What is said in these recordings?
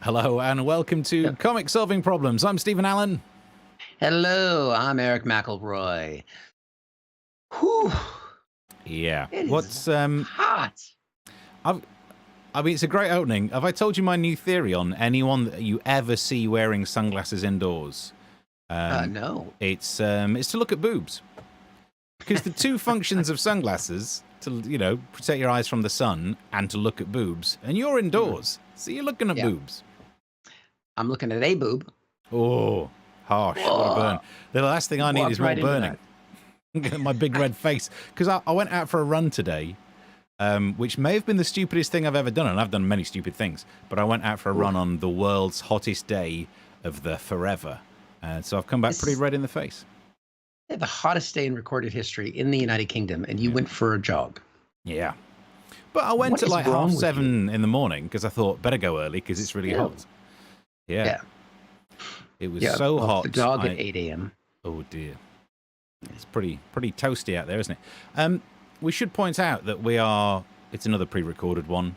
Hello and welcome to Comic Solving Problems. I'm Stephen Allen. Hello, I'm Eric McElroy. Whew. Yeah. It is What's hot. I mean, it's a great opening. Have I told you my new theory on anyone that you ever see wearing sunglasses indoors? No. It's to look at boobs. Because the two functions of sunglasses to protect your eyes from the sun and to look at boobs, and you're indoors, so you're looking at boobs. I'm looking at a boob. Oh, harsh! What a burn! The last thing I need is more right burning. My big red face. Because I went out for a run today, which may have been the stupidest thing I've ever done, and I've done many stupid things. But I went out for a run on the world's hottest day of the forever, and so I've come back pretty red in the face. The hottest day in recorded history in the United Kingdom, and you went for a jog. Yeah. But I went at like 7:30 in the morning because I thought better go early because it's really hot. Yeah. It was so hot. The dog at 8 a.m. Oh dear. It's pretty toasty out there, isn't it? We should point out that it's another pre-recorded one.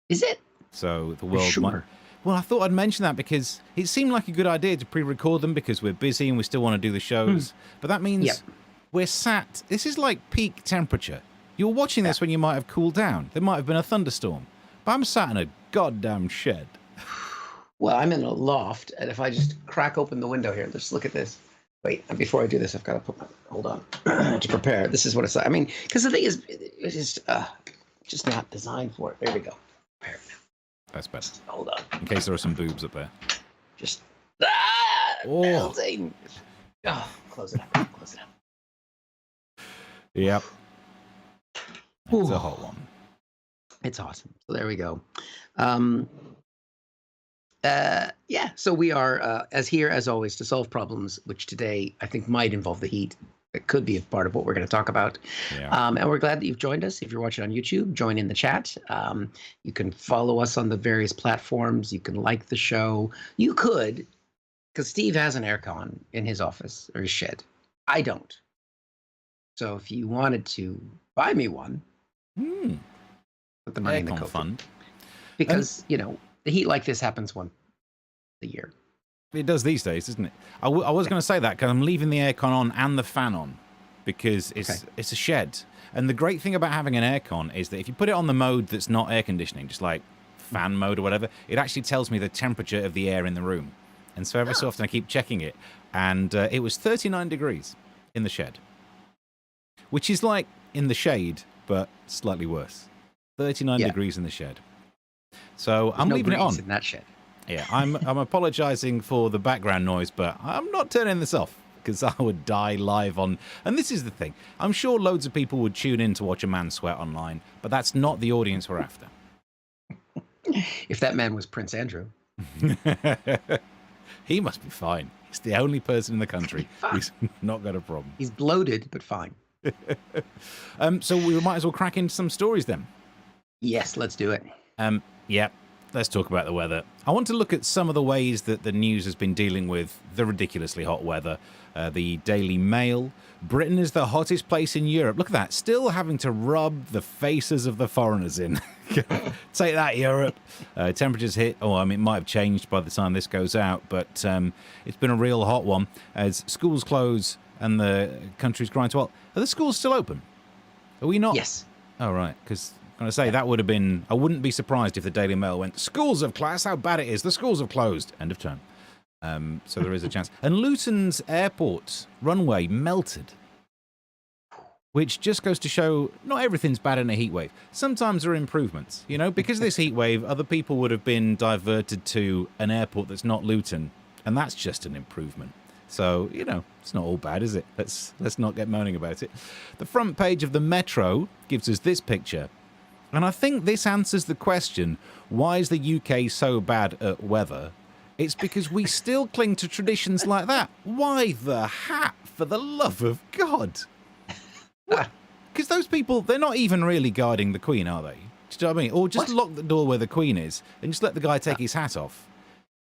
Is it? So the world might... Well, I thought I'd mention that because it seemed like a good idea to pre-record them because we're busy and we still want to do the shows. But that means we're sat... This is like peak temperature. You're watching this when you might have cooled down. There might have been a thunderstorm. But I'm sat in a goddamn shed. Well, I'm in a loft, and if I just crack open the window here, let's look at this. Wait, before I do this, I've got to put my... Hold on. To prepare. This is what it's like. I mean, because the thing is, it's just not designed for it. There we go. Prepare now. That's better. Hold on. In case there are some boobs up there. Just... melting. Oh, close it up. Close it up. Yep. It's a hot one. It's awesome. So there we go. So we are here as always to solve problems, which today I think might involve the heat. It could be a part of what we're going to talk about. Yeah. And we're glad that you've joined us. If you're watching on YouTube, join in the chat. You can follow us on the various platforms. You can like the show. You could, because Steve has an aircon in his office or his shed. I don't. So if you wanted to buy me one, put the money in the Kofi fund. Because, the heat like this happens once a year. It does these days, doesn't it? I was going to say that because I'm leaving the aircon on and the fan on because it's a shed. And the great thing about having an aircon is that if you put it on the mode that's not air conditioning, just like fan mode or whatever, it actually tells me the temperature of the air in the room. And so every so often I keep checking it. And it was 39 degrees in the shed, which is like in the shade, but slightly worse. 39 degrees in the shed. So I'm leaving it on. In that shed. Yeah, I'm apologizing for the background noise, but I'm not turning this off because I would die live on. And this is the thing. I'm sure loads of people would tune in to watch a man sweat online, but that's not the audience we're after. If that man was Prince Andrew. He must be fine. He's the only person in the country who's not got a problem. He's bloated, but fine. So we might as well crack into some stories then. Yes, let's do it. Yeah, let's talk about the weather. I want to look at some of the ways that the news has been dealing with the ridiculously hot weather. The Daily Mail. Britain is the hottest place in Europe. Look at that. Still having to rub the faces of the foreigners in. Take that, Europe. Temperatures hit. It might have changed by the time this goes out, but it's been a real hot one as schools close and the country's grind to halt. Are the schools still open? Are we not? Yes. Oh, right. Because I'm going to say that would have been... I wouldn't be surprised if the Daily Mail went, schools of class, how bad it is. The schools have closed. End of term. So there is a chance. And Luton's airport runway melted, which just goes to show not everything's bad in a heat wave. Sometimes there are improvements. Because of this heat wave, other people would have been diverted to an airport that's not Luton, and that's just an improvement. So, it's not all bad, is it? Let's not get moaning about it. The front page of the Metro gives us this picture. And I think this answers the question, why is the UK so bad at weather? It's because we still cling to traditions like that. Why the hat, for the love of God? Because those people, they're not even really guarding the Queen, are they? Do you know what I mean? Or just lock the door where the Queen is and just let the guy take his hat off.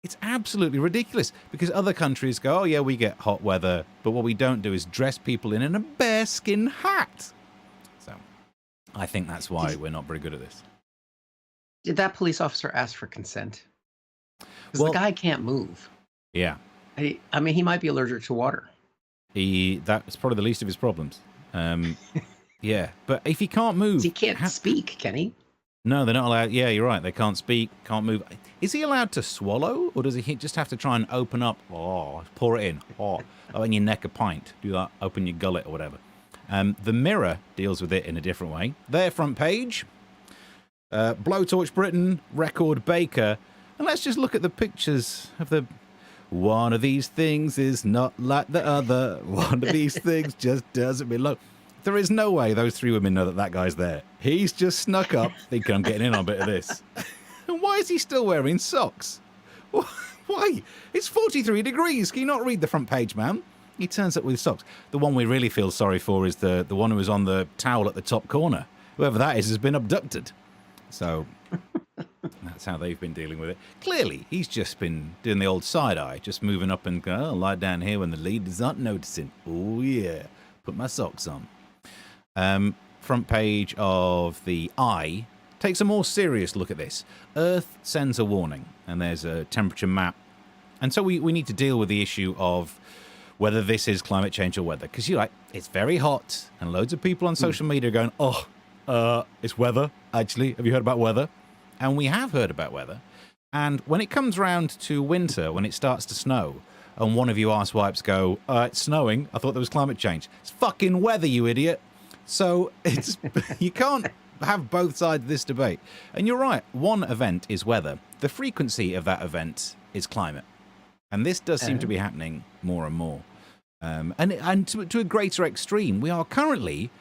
It's absolutely ridiculous because other countries go, oh, yeah, we get hot weather, but what we don't do is dress people in a bearskin hat. So I think that's why we're not very good at this. Did that police officer ask for consent? Because the guy can't move. Yeah. I mean, he might be allergic to water. That's probably the least of his problems. Yeah, but if he can't move... He can't speak, can he? No, they're not allowed. Yeah, you're right. They can't speak, can't move. Is he allowed to swallow, or does he just have to try and open up? Oh, pour it in. Oh, in your neck a pint. Do that. Open your gullet or whatever. The Mirror deals with it in a different way. Their front page. Blowtorch Britain, Record Baker. And let's just look at the pictures of the... One of these things is not like the other. One of these things just doesn't belong. There is no way those three women know that guy's there. He's just snuck up, thinking I'm getting in on a bit of this. And why is he still wearing socks? Why? It's 43 degrees. Can you not read the front page, man? He turns up with socks. The one we really feel sorry for is the one who was on the towel at the top corner. Whoever that is has been abducted. So... That's how they've been dealing with it. Clearly, he's just been doing the old side-eye, just moving up and going, oh, lie down here when the leaders aren't noticing. Oh, yeah. Put my socks on. Front page of the Eye takes a more serious look at this. Earth sends a warning, and there's a temperature map. And so we need to deal with the issue of whether this is climate change or weather. Because you're like, it's very hot, and loads of people on social media are going, oh, it's weather, actually. Have you heard about weather? And we have heard about weather. And when it comes round to winter, when it starts to snow, and one of you arsewips go, it's snowing, I thought there was climate change. It's fucking weather, you idiot. So it's you can't have both sides of this debate. And you're right, one event is weather. The frequency of that event is climate. And this does seem to be happening more and more. And to a greater extreme, we are currently...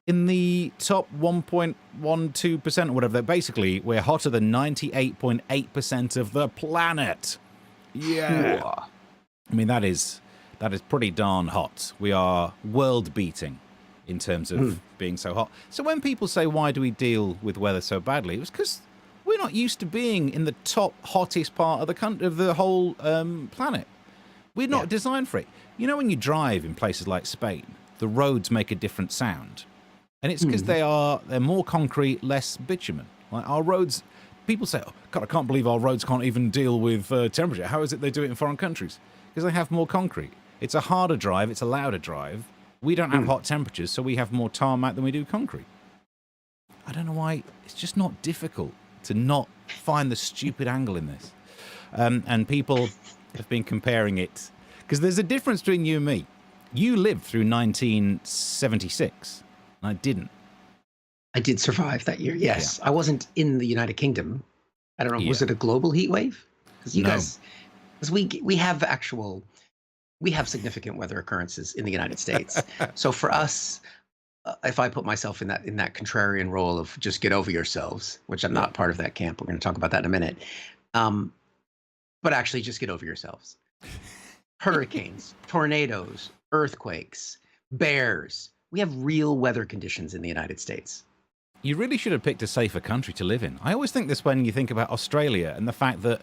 in the top 1.12% or whatever, basically, we're hotter than 98.8% of the planet. Yeah. I mean, that is pretty darn hot. We are world-beating in terms of being so hot. So when people say, why do we deal with weather so badly? It was because we're not used to being in the top hottest part of the country, of the whole planet. We're not designed for it. You know, when you drive in places like Spain, the roads make a different sound. And it's because they're more concrete, less bitumen. Like our roads, people say, oh, God, I can't believe our roads can't even deal with temperature. How is it they do it in foreign countries? Because they have more concrete. It's a harder drive. It's a louder drive. We don't have hot temperatures, so we have more tarmac than we do concrete. I don't know why. It's just not difficult to not find the stupid angle in this. And people have been comparing it. Because there's a difference between you and me. You lived through 1976. I didn't. I did survive that year, yes. Yeah. I wasn't in the United Kingdom. I don't know, was it a global heat wave? Because you guys, because we have significant weather occurrences in the United States. So for us, if I put myself in that contrarian role of just get over yourselves, which I'm not part of that camp, we're going to talk about that in a minute. But actually just get over yourselves. Hurricanes, tornadoes, earthquakes, bears. We have real weather conditions in the United States. You really should have picked a safer country to live in. I always think this when you think about Australia and the fact that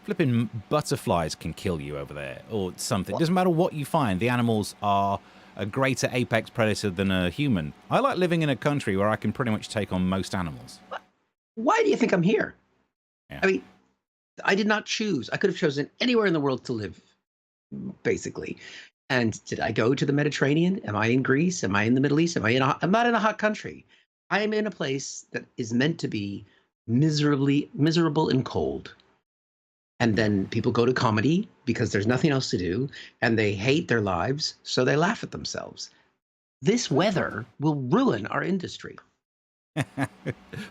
flipping butterflies can kill you over there or something. It doesn't matter what you find. The animals are a greater apex predator than a human. I like living in a country where I can pretty much take on most animals. Why do you think I'm here? Yeah. I mean, I did not choose. I could have chosen anywhere in the world to live, basically. And did I go to the Mediterranean? Am I in Greece? Am I in the Middle East? I'm not in a hot country. I am in a place that is meant to be miserable and cold. And then people go to comedy because there's nothing else to do, and they hate their lives, so they laugh at themselves. This weather will ruin our industry.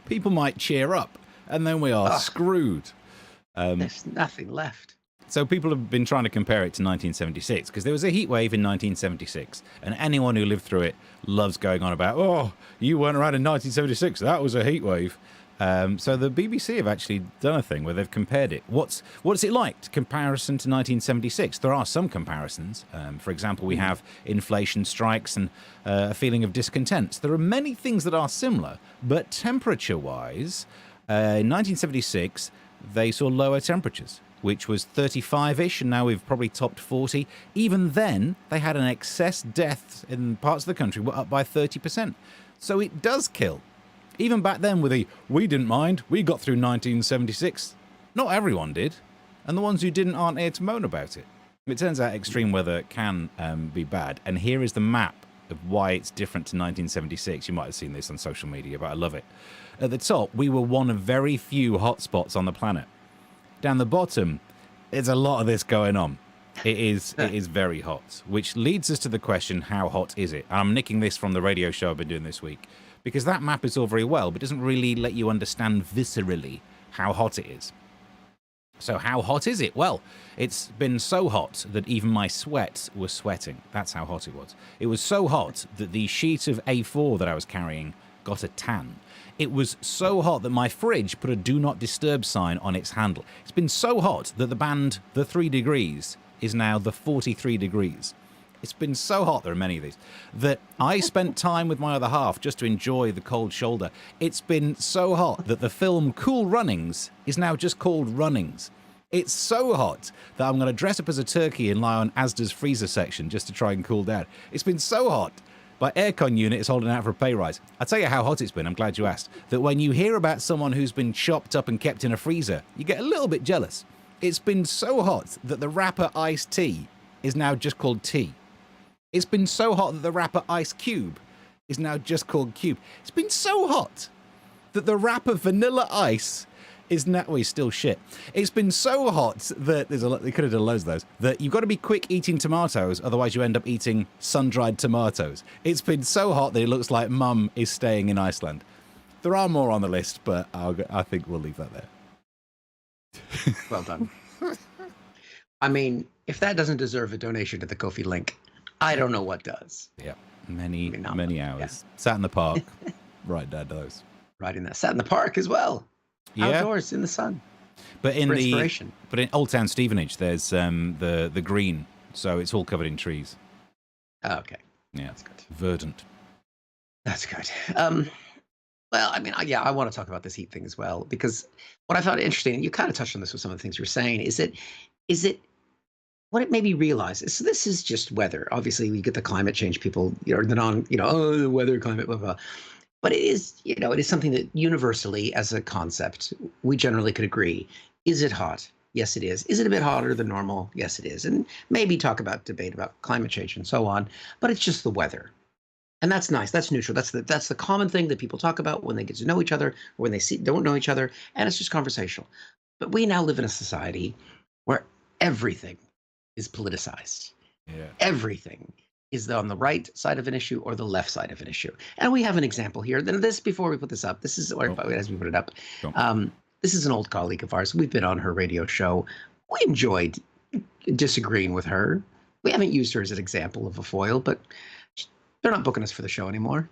People might cheer up, and then we are screwed. There's nothing left. So people have been trying to compare it to 1976 because there was a heat wave in 1976, and anyone who lived through it loves going on about, oh, you weren't around in 1976, that was a heat wave. So the BBC have actually done a thing where they've compared it. What's it like, comparison to 1976? There are some comparisons. For example, we have inflation strikes and a feeling of discontent. There are many things that are similar, but temperature-wise, in 1976, they saw lower temperatures, which was 35-ish, and now we've probably topped 40. Even then, they had an excess deaths in parts of the country were up by 30%. So it does kill. Even back then with we didn't mind, we got through 1976. Not everyone did. and the ones who didn't aren't here to moan about it. It turns out extreme weather can be bad, and here is the map of why it's different to 1976. You might have seen this on social media, but I love it. At the top, we were one of very few hotspots on the planet. Down the bottom, there's a lot of this going on. It is very hot, which leads us to the question, how hot is it? And I'm nicking this from the radio show I've been doing this week, because that map is all very well, but doesn't really let you understand viscerally how hot it is. So how hot is it? Well, it's been so hot that even my sweat was sweating. That's how hot it was. It was so hot that the sheet of A4 that I was carrying got a tan. It was so hot that my fridge put a do not disturb sign on its handle. It's been so hot that the band The 3 Degrees is now the 43 degrees. It's been so hot, there are many of these, that I spent time with my other half just to enjoy the cold shoulder. It's been so hot that the film Cool Runnings is now just called Runnings. It's so hot that I'm going to dress up as a turkey and lie on Asda's freezer section just to try and cool down. It's been so hot. My aircon unit is holding out for a pay rise. I'll tell you how hot it's been, I'm glad you asked, that when you hear about someone who's been chopped up and kept in a freezer, you get a little bit jealous. It's been so hot that the rapper iced tea is now just called tea. It's been so hot that the rapper Ice Cube is now just called Cube. It's been so hot that the rapper Vanilla Ice is now... Well, he's still shit. It's been so hot that... They could have done loads of those. That you've got to be quick eating tomatoes, otherwise you end up eating sun-dried tomatoes. It's been so hot that it looks like Mum is staying in Iceland. There are more on the list, but I think we'll leave that there. Well done. I mean, if that doesn't deserve a donation to the Ko-fi link, I don't know what does. Yeah, many hours. Yeah. Sat in the park, right down those. Right in that. Sat in the park as well. Yeah. Outdoors in the sun. But in inspiration. But in Old Town Stevenage, there's the green, so it's all covered in trees. Oh, okay. Yeah, that's good. Verdant. That's good. Well, I mean, I want to talk about this heat thing as well, because what I found interesting, and you kind of touched on this with some of the things you were saying, is it what it made me realize is, so this is just weather. Obviously, we get the climate change people, the the weather, climate, blah, blah. But it is, it is something that universally, as a concept, we generally could agree. Is it hot? Yes, it is. Is it a bit hotter than normal? Yes, it is. And maybe debate about climate change and so on. But it's just the weather. And that's nice. That's neutral. That's the common thing that people talk about when they get to know each other or when they don't know each other. And it's just conversational. But we now live in a society where everything is politicized. Yeah. Everything is on the right side of an issue or the left side of an issue. And we have an example here. Then before we put this up, this is, as we put it up, this is an old colleague of ours. We've been on her radio show. We enjoyed disagreeing with her. We haven't used her as an example of a foil, but they're not booking us for the show anymore.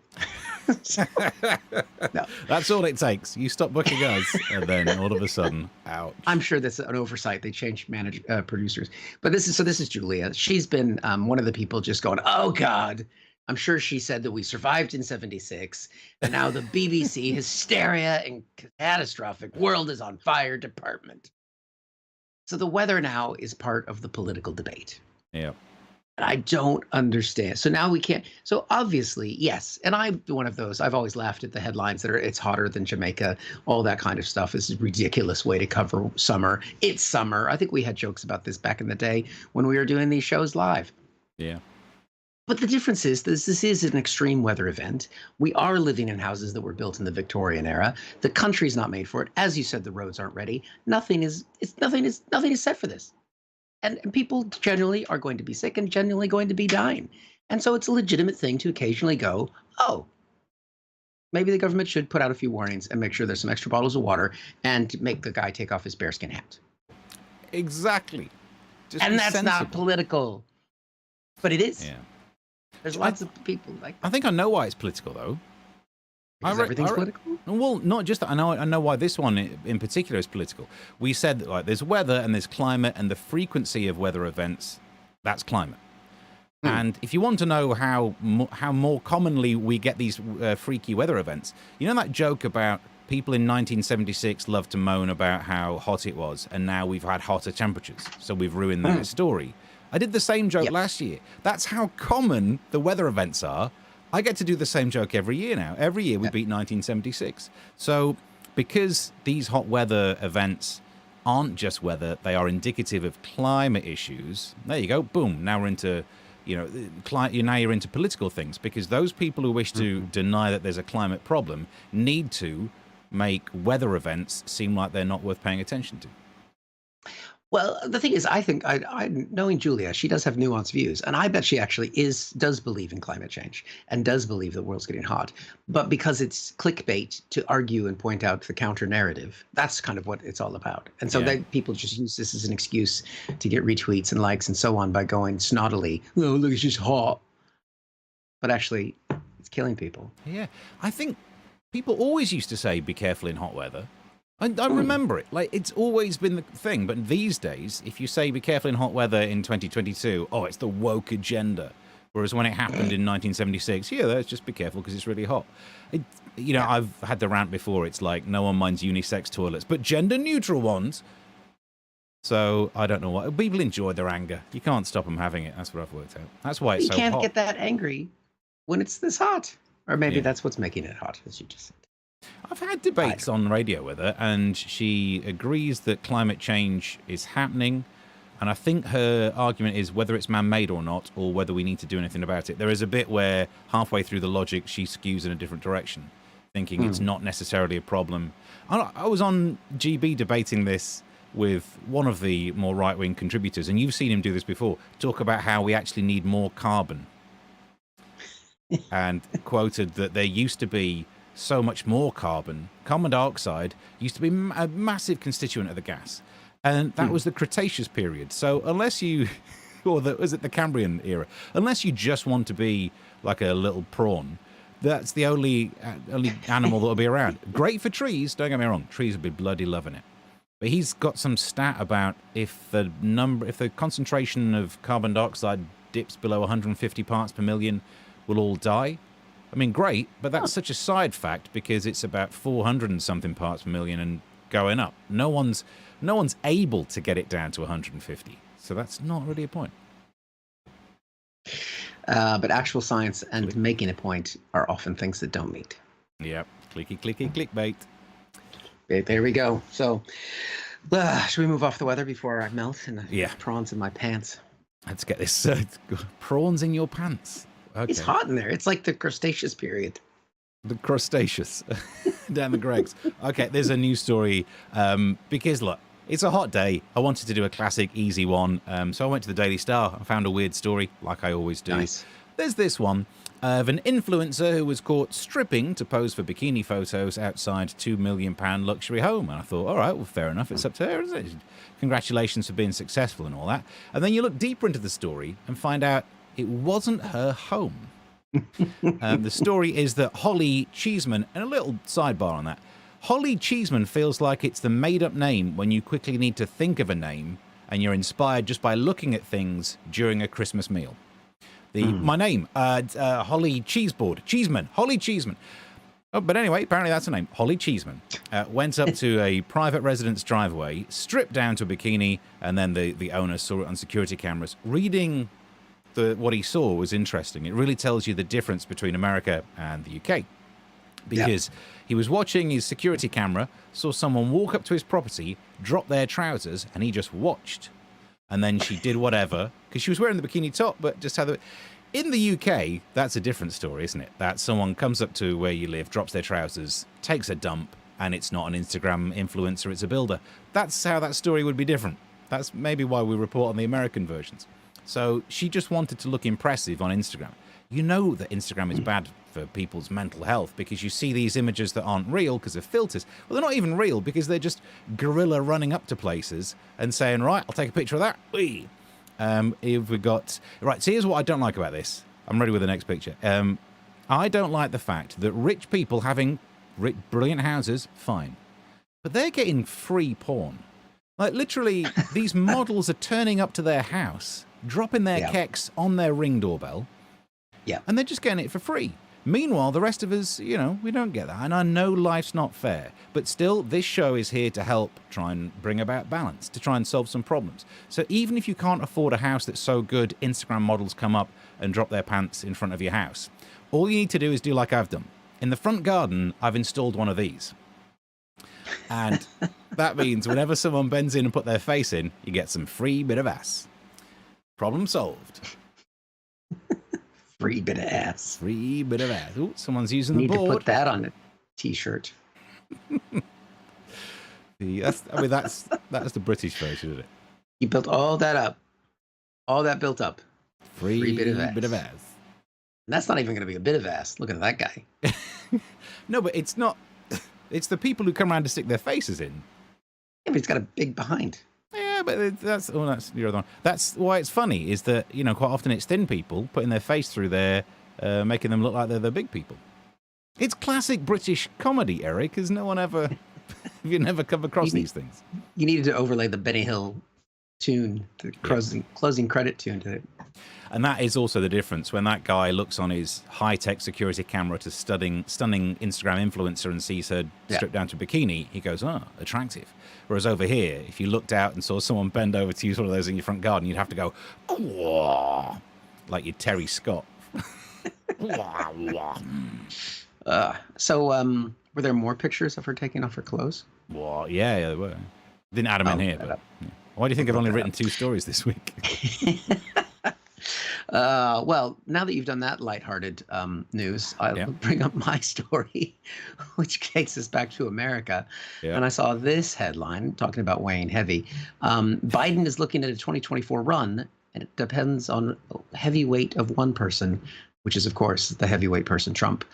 No. That's all it takes. You stop booking us, and then all of a sudden, ouch. I'm sure that's an oversight. They changed producers. But this is Julia. She's been one of the people just going, oh, God. I'm sure she said that we survived in 76, and now the BBC hysteria and catastrophic world is on fire department. So the weather now is part of the political debate. Yeah. And I don't understand. So now we can't. So obviously, yes. And I'm one of those. I've always laughed at the headlines that are, it's hotter than Jamaica. All that kind of stuff is a ridiculous way to cover summer. It's summer. I think we had jokes about this back in the day when we were doing these shows live. Yeah. But the difference is this is an extreme weather event. We are living in houses that were built in the Victorian era. The country's not made for it. As you said, the roads aren't ready. Nothing is set for this. And people generally are going to be sick and generally going to be dying. And so it's a legitimate thing to occasionally go, oh, maybe the government should put out a few warnings and make sure there's some extra bottles of water and make the guy take off his bearskin hat. Exactly. And that's not political. But it is. Yeah. There's lots of people like. I think I know why it's political, though. Because everything's political? Well, not just that. I know why this one in particular is political. We said that there's weather and there's climate, and the frequency of weather events, that's climate. And if you want to know how more commonly we get these freaky weather events, you know that joke about people in 1976 loved to moan about how hot it was, and now we've had hotter temperatures, so we've ruined that story. I did the same joke last year. That's how common the weather events are. I get to do the same joke every year now. Every year we beat 1976. So because these hot weather events aren't just weather, they are indicative of climate issues. There you go, boom, now we're into, now you're into political things, because those people who wish to deny that there's a climate problem need to make weather events seem like they're not worth paying attention to. Well, the thing is, I think knowing Julia, she does have nuanced views, and I bet she actually does believe in climate change and does believe the world's getting hot. But because it's clickbait to argue and point out the counter narrative, that's kind of what it's all about. And so people just use this as an excuse to get retweets and likes and so on by going snottily, "Oh, look, it's just hot," but actually, it's killing people. Yeah, I think people always used to say, "Be careful in hot weather." I remember it. Like, it's always been the thing. But these days, if you say be careful in hot weather in 2022, oh, it's the woke agenda. Whereas when it happened in 1976, let's just be careful because it's really hot. I've had the rant before. It's like, no one minds unisex toilets, but gender-neutral ones. So I don't know what. People enjoy their anger. You can't stop them having it. That's what I've worked out. That's why it's so hot. You can't get that angry when it's this hot. Or maybe that's what's making it hot, as you just said. I've had debates on radio with her, and she agrees that climate change is happening. And I think her argument is whether it's man-made or not, or whether we need to do anything about it. There is a bit where halfway through the logic, she skews in a different direction, thinking it's not necessarily a problem. I was on GB debating this with one of the more right-wing contributors, and you've seen him do this before, talk about how we actually need more carbon. And quoted that there used to be so much more carbon. Carbon dioxide used to be a massive constituent of the gas. And that was the Cretaceous period. So unless you, was it the Cambrian era? Unless you just want to be like a little prawn, that's the only animal that will be around. Great for trees, don't get me wrong. Trees will be bloody loving it. But he's got some stat about if the concentration of carbon dioxide dips below 150 parts per million, we'll all die. I mean, great, but that's such a side fact because it's about 400 and something parts per million and going up. No one's able to get it down to 150, so that's not really a point. But actual science and making a point are often things that don't meet. Yep, clicky, clicky, clickbait. There we go. So, should we move off the weather before I melt and the prawns in my pants? Let's get this prawns in your pants. Okay. It's hot in there. It's like the Cretaceous period. The Crustaceous. Down the Gregs. Okay, there's a news story. Because, look, it's a hot day. I wanted to do a classic, easy one. So I went to the Daily Star. I found a weird story, like I always do. Nice. There's this one of an influencer who was caught stripping to pose for bikini photos outside £2 million luxury home. And I thought, all right, well, fair enough. It's up to her, isn't it? Congratulations for being successful and all that. And then you look deeper into the story and find out it wasn't her home. The story is that Holly Cheeseman, and a little sidebar on that, Holly Cheeseman feels like it's the made-up name when you quickly need to think of a name and you're inspired just by looking at things during a Christmas meal. My name, Holly Cheeseboard, Cheeseman, Holly Cheeseman. Oh, but anyway, apparently that's her name, Holly Cheeseman. Went up to a private residence driveway, stripped down to a bikini, and then the owner saw it on security cameras. Reading what he saw was interesting. It really tells you the difference between America and the UK. Because he was watching his security camera, saw someone walk up to his property, drop their trousers, and he just watched. And then she did whatever, because she was wearing the bikini top, but just had the... In the UK, that's a different story, isn't it? That someone comes up to where you live, drops their trousers, takes a dump, and it's not an Instagram influencer, it's a builder. That's how that story would be different. That's maybe why we report on the American versions. So she just wanted to look impressive on Instagram. You know that Instagram is bad for people's mental health because you see these images that aren't real because of filters. Well, they're not even real because they're just guerrilla running up to places and saying, right, I'll take a picture of that. If we got... Right, so here's what I don't like about this. I'm ready with the next picture. I don't like the fact that rich people having brilliant houses, fine. But they're getting free porn. Like, literally, these models are turning up to their house, dropping their keks on their Ring doorbell, and they're just getting it for free. Meanwhile, the rest of us, we don't get that. And I know life's not fair, but still, this show is here to help try and bring about balance, to try and solve some problems. So even if you can't afford a house that's so good, Instagram models come up and drop their pants in front of your house. All you need to do is do like I've done. In the front garden, I've installed one of these. And that means whenever someone bends in and put their face in, you get some free bit of ass. Problem solved. Free bit of ass. Free bit of ass. Ooh, someone's using the Need board. to put that on a t-shirt. That's the British version of it. You built all that up. All that built up. Free bit of ass. And that's not even going to be a bit of ass. Look at that guy. No, but it's not. It's the people who come around to stick their faces in. Yeah, but he's got a big behind. Yeah, but that's your other one. That's why it's funny, is that, quite often it's thin people putting their face through there, making them look like they're the big people. It's classic British comedy, Eric. Has no one ever... Have you never come across these things? You needed to overlay the Benny Hill tune, the closing credit tune to it. And that is also the difference. When that guy looks on his high-tech security camera to stunning Instagram influencer and sees her stripped down to bikini, he goes, oh, attractive. Whereas over here, if you looked out and saw someone bend over to use one of those in your front garden, you'd have to go, oh, like you're Terry Scott. So were there more pictures of her taking off her clothes? Well, yeah, there were. Didn't add them in here. But, yeah. Why do you think I've only written 2 stories this week? Well, now that you've done that lighthearted news, I'll bring up my story, which takes us back to America. Yeah. And I saw this headline talking about weighing heavy. Biden is looking at a 2024 run, and it depends on heavyweight of one person, which is, of course, the heavyweight person, Trump.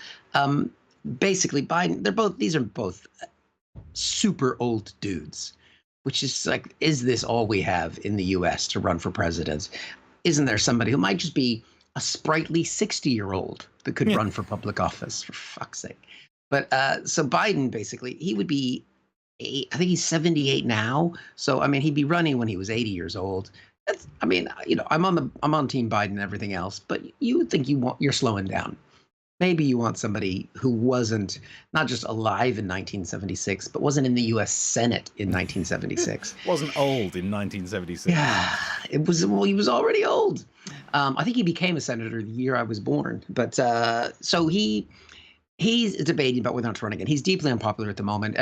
Basically, Biden, these are both super old dudes, which is like, is this all we have in the U.S. to run for president? Isn't there somebody who might just be a sprightly 60-year-old that could run for public office, for fuck's sake? But so Biden, basically, he would be, I think he's 78 now. So, I mean, he'd be running when he was 80 years old. I'm on Team Biden and everything else, but you would think you're slowing down. Maybe you want somebody who wasn't not just alive in 1976, but wasn't in the U.S. Senate in 1976. Wasn't old in 1976. Yeah, it was. Well, he was already old. I think he became a senator the year I was born. But so he's debating about whether or not to run again. He's deeply unpopular at the moment.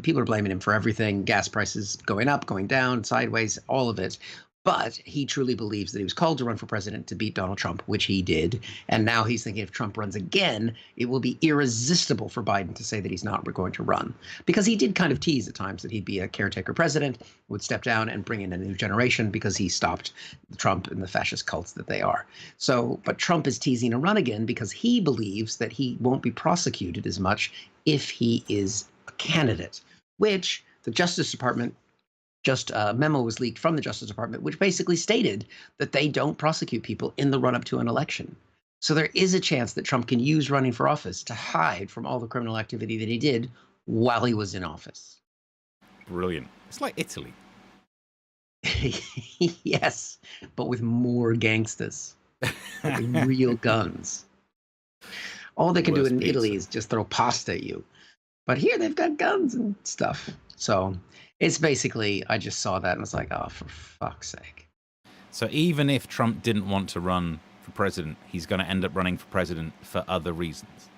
People are blaming him for everything. Gas prices going up, going down, sideways, all of it. But he truly believes that he was called to run for president to beat Donald Trump, which he did. And now he's thinking if Trump runs again, it will be irresistible for Biden to say that he's not going to run. Because he did kind of tease at times that he'd be a caretaker president, would step down and bring in a new generation because he stopped Trump and the fascist cults that they are. So, but Trump is teasing a run again because he believes that he won't be prosecuted as much if he is a candidate, which the Justice Department just a memo was leaked from the Justice Department, which basically stated that they don't prosecute people in the run-up to an election. So there is a chance that Trump can use running for office to hide from all the criminal activity that he did while he was in office. Brilliant. It's like Italy. Yes, but with more gangsters. With real guns. All they can do in Italy is just throw pasta at you. But here they've got guns and stuff. So it's basically, I just saw that and was like, oh, for fuck's sake. So even if Trump didn't want to run for president, he's going to end up running for president for other reasons.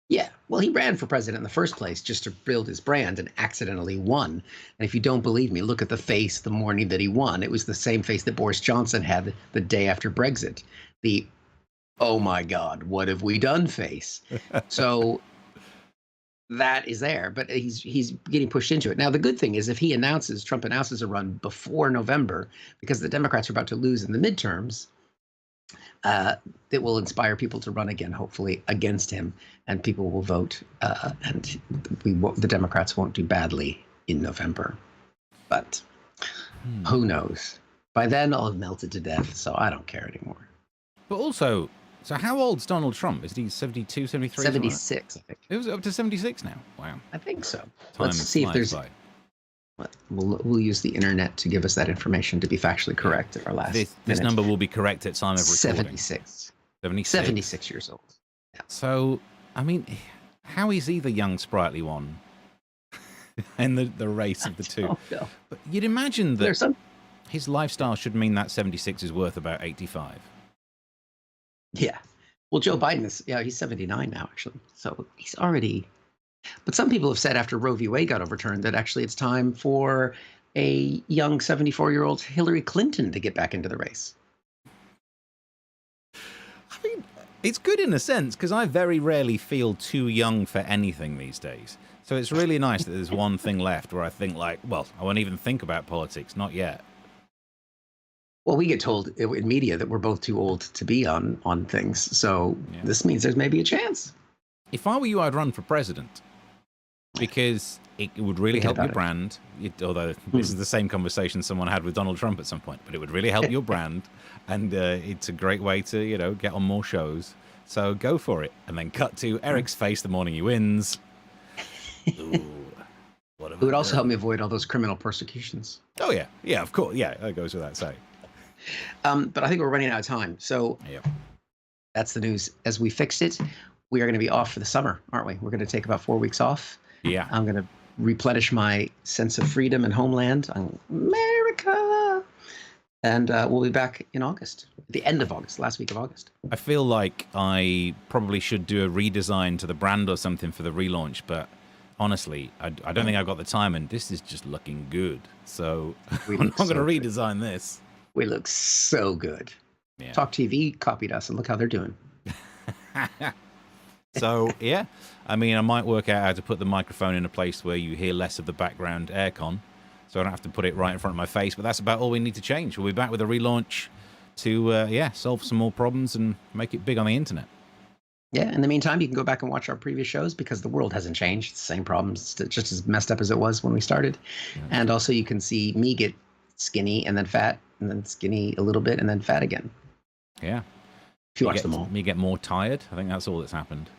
Yeah, well, he ran for president in the first place just to build his brand and accidentally won. And if you don't believe me, look at the face the morning that he won. It was the same face that Boris Johnson had the day after Brexit. The, oh my God, what have we done face? So that is there, but he's getting pushed into it. Now, the good thing is if Trump announces a run before November, because the Democrats are about to lose in the midterms, it will inspire people to run again, hopefully, against him, and people will vote, and the Democrats won't do badly in November. But who knows? By then, I'll have melted to death, so I don't care anymore. But also, so how old's Donald Trump? Is he 72, 73? 76, I think. It was up to 76 now. Wow. I think so. Let's see if there's... We'll use the internet to give us that information to be factually correct at our last This number will be correct at time of recording. 76. 76 years old. Yeah. So, I mean, how is he the young, sprightly one in the race of the two? No. But you'd imagine that his lifestyle should mean that 76 is worth about 85. Yeah. Well, Joe Biden he's 79 now, actually. So he's already... But some people have said after Roe v. Wade got overturned that actually it's time for a young 74-year-old Hillary Clinton to get back into the race. I mean, it's good in a sense, because I very rarely feel too young for anything these days. So it's really nice that there's one thing left where I think like, well, I won't even think about politics, not yet. Well, we get told in media that we're both too old to be on things. So this means there's maybe a chance. If I were you, I'd run for president, because it would really help your brand. Although this is the same conversation someone had with Donald Trump at some point, but it would really help your brand, and it's a great way to, you know, get on more shows. So go for it, and then cut to Eric's face the morning he wins. Ooh, what it would also help me avoid all those criminal persecutions. Oh yeah, of course, yeah, that goes without saying. But I think we're running out of time, so that's the news. As we fixed it, we are going to be off for the summer, aren't we? We're going to take about 4 weeks off. Yeah. I'm going to replenish my sense of freedom and homeland. America. And we'll be back in August, at the end of August, last week of August. I feel like I probably should do a redesign to the brand or something for the relaunch, but honestly, I don't think I've got the time, and this is just looking good. So I'm not going to redesign this. We look so good. Yeah. Talk TV copied us, and look how they're doing. So, yeah, I mean, I might work out how to put the microphone in a place where you hear less of the background aircon, so I don't have to put it right in front of my face, but that's about all we need to change. We'll be back with a relaunch to, solve some more problems and make it big on the internet. Yeah, in the meantime, you can go back and watch our previous shows, because the world hasn't changed. It's the same problems, it's just as messed up as it was when we started. Yeah. And also you can see me get skinny and then fat, and then skinny a little bit, and then fat again. Yeah. If you watch them all. Me get more tired. I think that's all that's happened.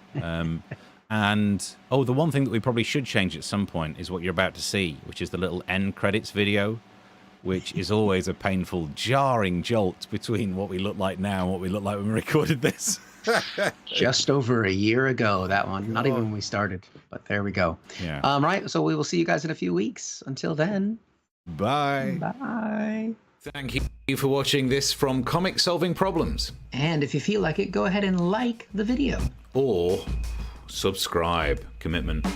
And, the one thing that we probably should change at some point is what you're about to see, which is the little end credits video, which is always a painful, jarring jolt between what we look like now and what we look like when we recorded this. Just over a year ago, that one. Not even when we started, but there we go. Yeah. Right, so we will see you guys in a few weeks. Until then. Bye. Bye. Thank you for watching this from Comic Solving Problems. And if you feel like it, go ahead and like the video. Or subscribe. Commitment.